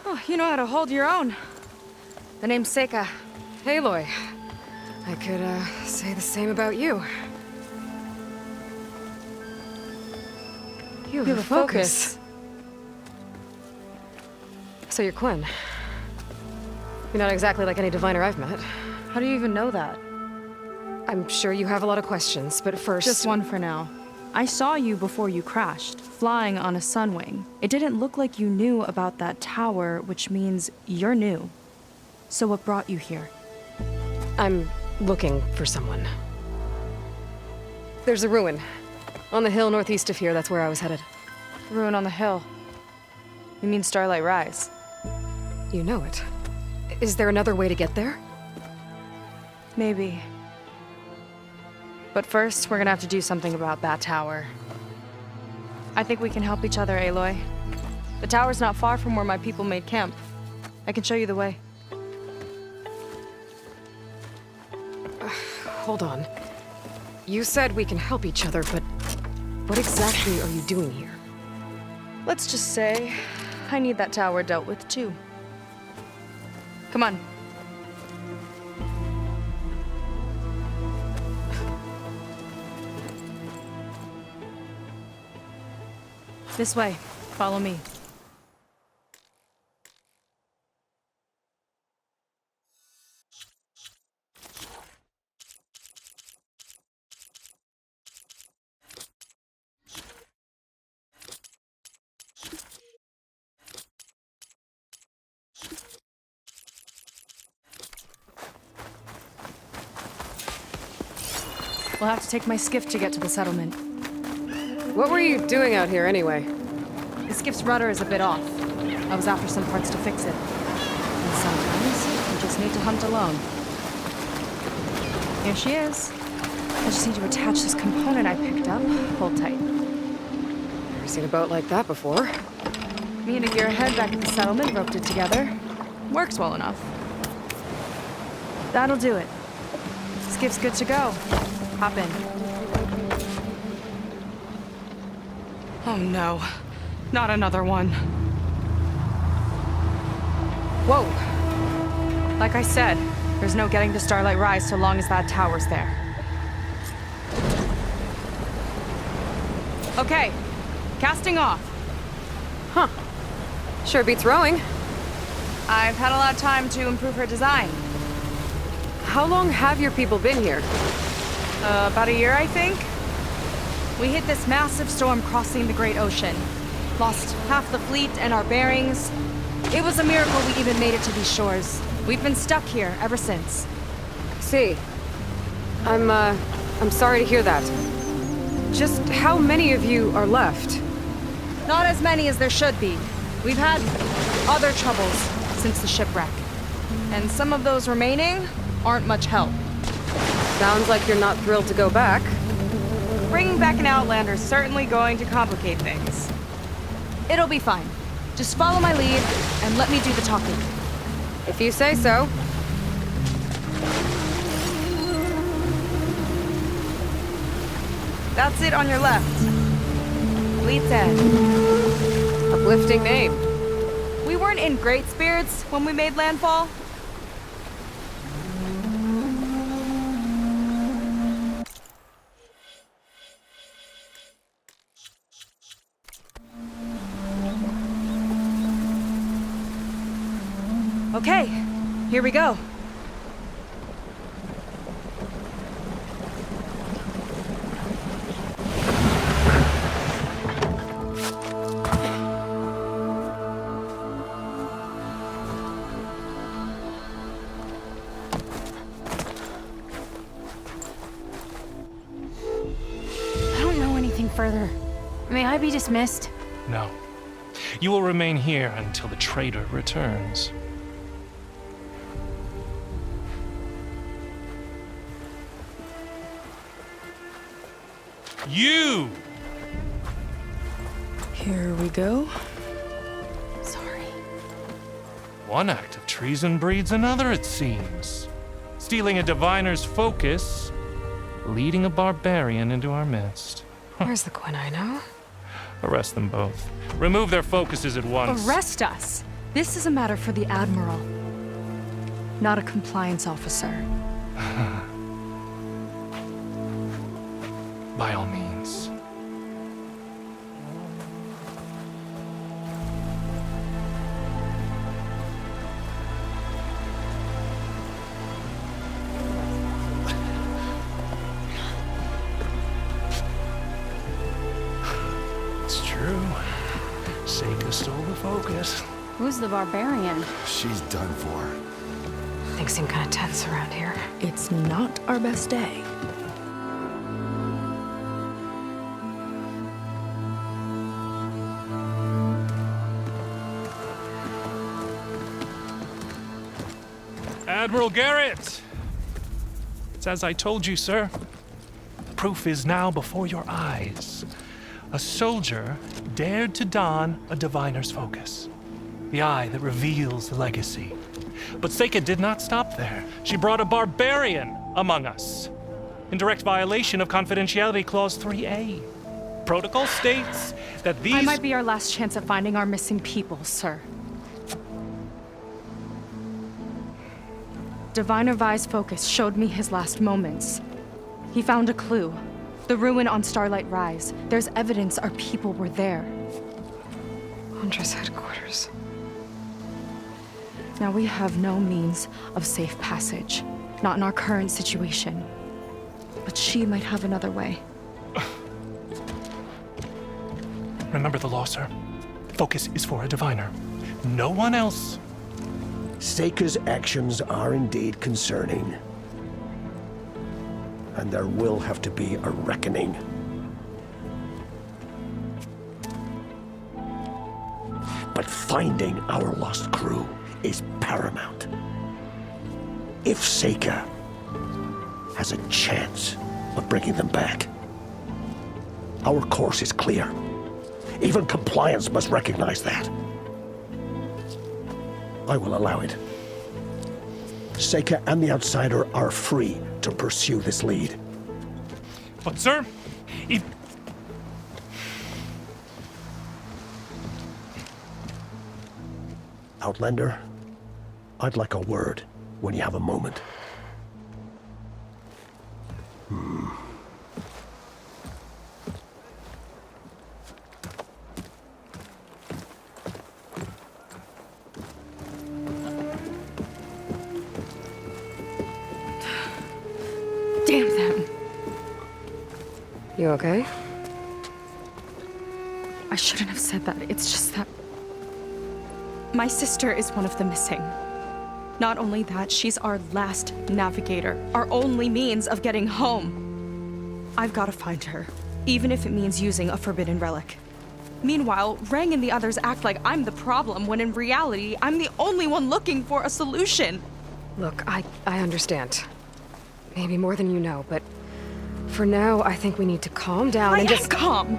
Oh, you know how to hold your own. The name's Seika. Aloy. I could, say the same about you. You have a focus. So you're Quinn. You're not exactly like any diviner I've met. How do you even know that? I'm sure you have a lot of questions, but first... Just one for now. I saw you before you crashed, flying on a sunwing. It didn't look like you knew about that tower, which means you're new. So what brought you here? I'm looking for someone. There's a ruin. On the hill northeast of here, that's where I was headed. Ruin on the hill. You mean Starlight Rise? You know it. Is there another way to get there? Maybe. But first, we're gonna have to do something about that tower. I think we can help each other, Aloy. The tower's not far from where my people made camp. I can show you the way. Hold on. You said we can help each other, but what exactly are you doing here? Let's just say, I need that tower dealt with too. Come on. This way. Follow me. We'll have to take my skiff to get to the settlement. What were you doing out here anyway? The skiff's rudder is a bit off. I was after some parts to fix it. And sometimes, you just need to hunt alone. Here she is. I just need to attach this component I picked up. Hold tight. Never seen a boat like that before. Me and a gearhead back at the settlement roped it together. Works well enough. That'll do it. Skiff's good to go. Hop in. Oh no. Not another one. Whoa. Like I said, there's no getting to Starlight Rise so long as that tower's there. Okay. Casting off. Huh. Sure beats rowing. I've had a lot of time to improve her design. How long have your people been here? About a year, I think. We hit this massive storm crossing the Great Ocean. Lost half the fleet and our bearings. It was a miracle we even made it to these shores. We've been stuck here ever since. See. I'm sorry to hear that. Just how many of you are left? Not as many as there should be. We've had other troubles since the shipwreck. And some of those remaining aren't much help. Sounds like you're not thrilled to go back. Bringing back an Outlander's certainly going to complicate things. It'll be fine. Just follow my lead and let me do the talking. If you say so. That's it on your left. Lead's End. Uplifting name. We weren't in great spirits when we made landfall. Okay, here we go. I don't know anything further. May I be dismissed? No. You will remain here until the trader returns. You! Here we go. Sorry. One act of treason breeds another, it seems. Stealing a diviner's focus, leading a barbarian into our midst. Where's the Quinn I know? Arrest them both. Remove their focuses at once. Arrest us! This is a matter for the Admiral, not a compliance officer. By all means. It's true. Seika stole the focus. Who's the barbarian? She's done for. Things seem kind of tense around here. It's not our best day. Admiral Garrett! It's as I told you, sir. Proof is now before your eyes. A soldier dared to don a diviner's focus. The eye that reveals the legacy. But Seika did not stop there. She brought a barbarian among us. In direct violation of Confidentiality Clause 3A. Protocol states that these... I might be our last chance at finding our missing people, sir. Diviner Vi's focus showed me his last moments. He found a clue. The ruin on Starlight Rise. There's evidence our people were there. Huntress headquarters. Now we have no means of safe passage. Not in our current situation. But she might have another way. Remember the law, sir. Focus is for a diviner. No one else. Seika's actions are indeed concerning. And there will have to be a reckoning. But finding our lost crew is paramount. If Seika has a chance of bringing them back, our course is clear. Even compliance must recognize that. I will allow it. Seika and the Outsider are free to pursue this lead. But, sir, if... Outlander, I'd like a word when you have a moment. Damn them. You okay? I shouldn't have said that. It's just that... my sister is one of the missing. Not only that, she's our last navigator. Our only means of getting home. I've got to find her. Even if it means using a forbidden relic. Meanwhile, Rang and the others act like I'm the problem, when in reality, I'm the only one looking for a solution. Look, I understand. Maybe more than you know, but for now, I think we need to calm down and just... calm!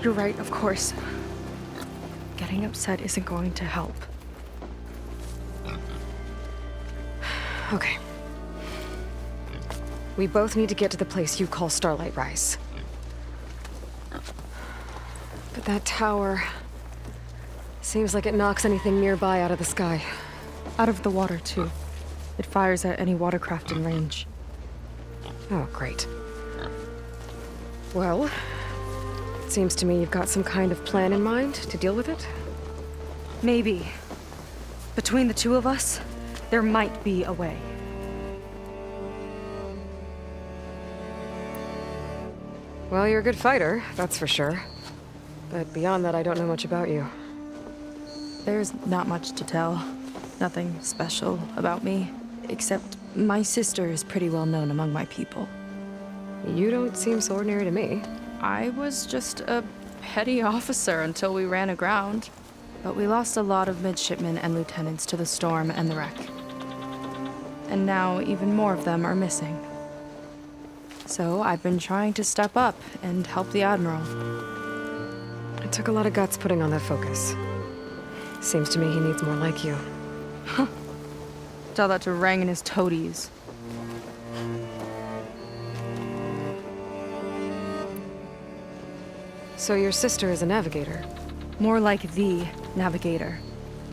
You're right, of course. Getting upset isn't going to help. Okay. We both need to get to the place you call Starlight Rise. But that tower... seems like it knocks anything nearby out of the sky. Out of the water, too. It fires at any watercraft in range. Oh, great. Well, it seems to me you've got some kind of plan in mind to deal with it. Maybe. Between the two of us, there might be a way. Well, you're a good fighter, that's for sure. But beyond that, I don't know much about you. There's not much to tell. Nothing special about me. Except my sister is pretty well known among my people. You don't seem so ordinary to me. I was just a petty officer until we ran aground. But we lost a lot of midshipmen and lieutenants to the storm and the wreck. And now even more of them are missing. So I've been trying to step up and help the Admiral. It took a lot of guts putting on that focus. Seems to me he needs more like you. Tell that to Rang and his toadies. So your sister is a navigator. More like the navigator.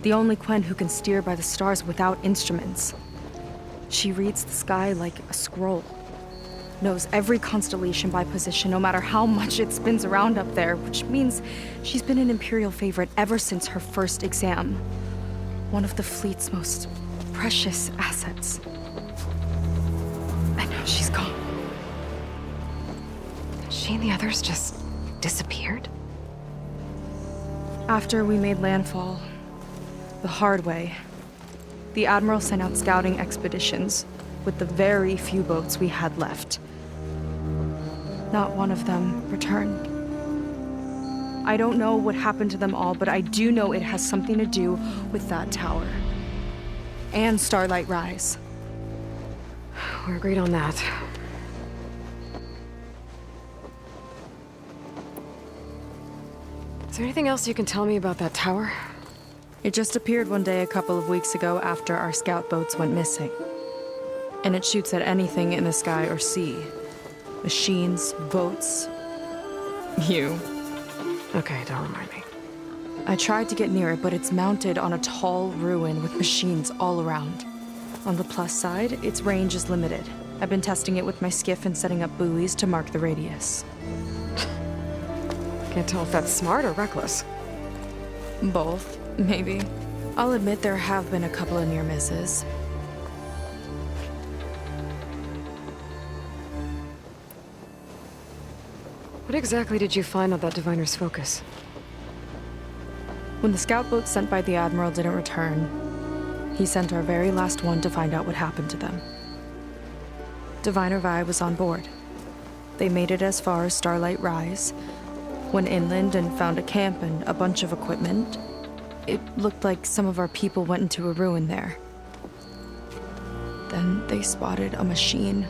The only Quen who can steer by the stars without instruments. She reads the sky like a scroll. Knows every constellation by position, no matter how much it spins around up there, which means she's been an Imperial favorite ever since her first exam. One of the fleet's most precious assets. And now she's gone. She and the others just disappeared? After we made landfall, the hard way, the Admiral sent out scouting expeditions with the very few boats we had left. Not one of them returned. I don't know what happened to them all, but I do know it has something to do with that tower. And Starlight Rise. We're agreed on that. Is there anything else you can tell me about that tower? It just appeared one day a couple of weeks ago after our scout boats went missing. And it shoots at anything in the sky or sea. Machines, boats. You. Okay, don't remind me. I tried to get near it, but it's mounted on a tall ruin with machines all around. On the plus side, its range is limited. I've been testing it with my skiff and setting up buoys to mark the radius. Can't tell if that's smart or reckless. Both, maybe. I'll admit there have been a couple of near misses. What exactly did you find on that Diviner's Focus? When the scout boat sent by the Admiral didn't return, he sent our very last one to find out what happened to them. Diviner Vi was on board. They made it as far as Starlight Rise, went inland and found a camp and a bunch of equipment. It looked like some of our people went into a ruin there. Then they spotted a machine,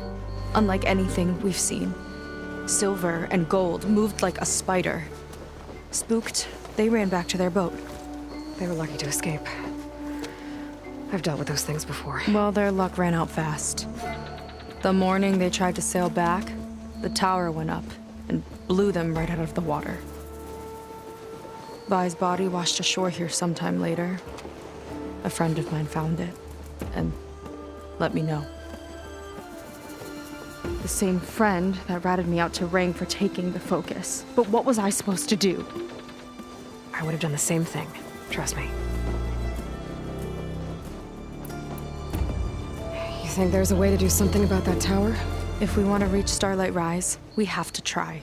unlike anything we've seen. Silver and gold, moved like a spider. Spooked, they ran back to their boat. They were lucky to escape. I've dealt with those things before. Well, their luck ran out fast. The morning they tried to sail back, the tower went up and blew them right out of the water. Vi's body washed ashore here sometime later. A friend of mine found it and let me know. The same friend that ratted me out to Rang for taking the Focus. But what was I supposed to do? I would have done the same thing. Trust me. You think there's a way to do something about that tower? If we want to reach Starlight Rise, we have to try.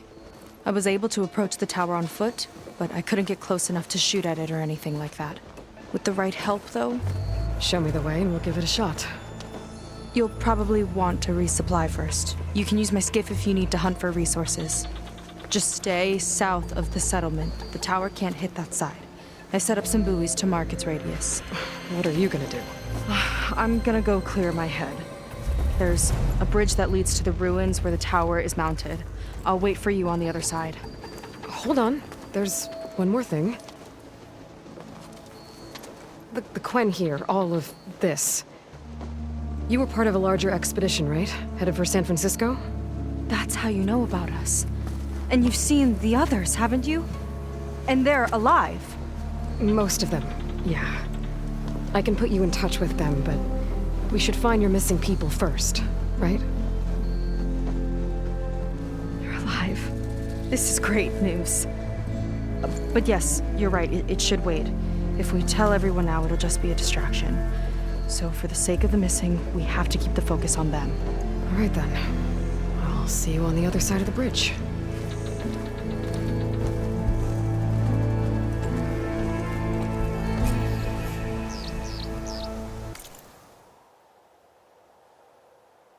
I was able to approach the tower on foot, but I couldn't get close enough to shoot at it or anything like that. With the right help, though, Show me the way and we'll give it a shot. you'll probably want to resupply first. You can use my skiff if you need to hunt for resources. Just stay south of the settlement. The tower can't hit that side. I set up some buoys to mark its radius. What are you gonna do? I'm gonna go clear my head. There's a bridge that leads to the ruins where the tower is mounted. I'll wait for you on the other side. Hold on. There's one more thing. The Quen here, all of this. You were part of a larger expedition, right? Headed for San Francisco? That's how you know about us. And you've seen the others, haven't you? And they're alive. Most of them, yeah. I can put you in touch with them, but we should find your missing people first, right? They're alive. This is great news. But yes, you're right, it should wait. If we tell everyone now, it'll just be a distraction. So for the sake of the missing, we have to keep the focus on them. All right then. I'll see you on the other side of the bridge.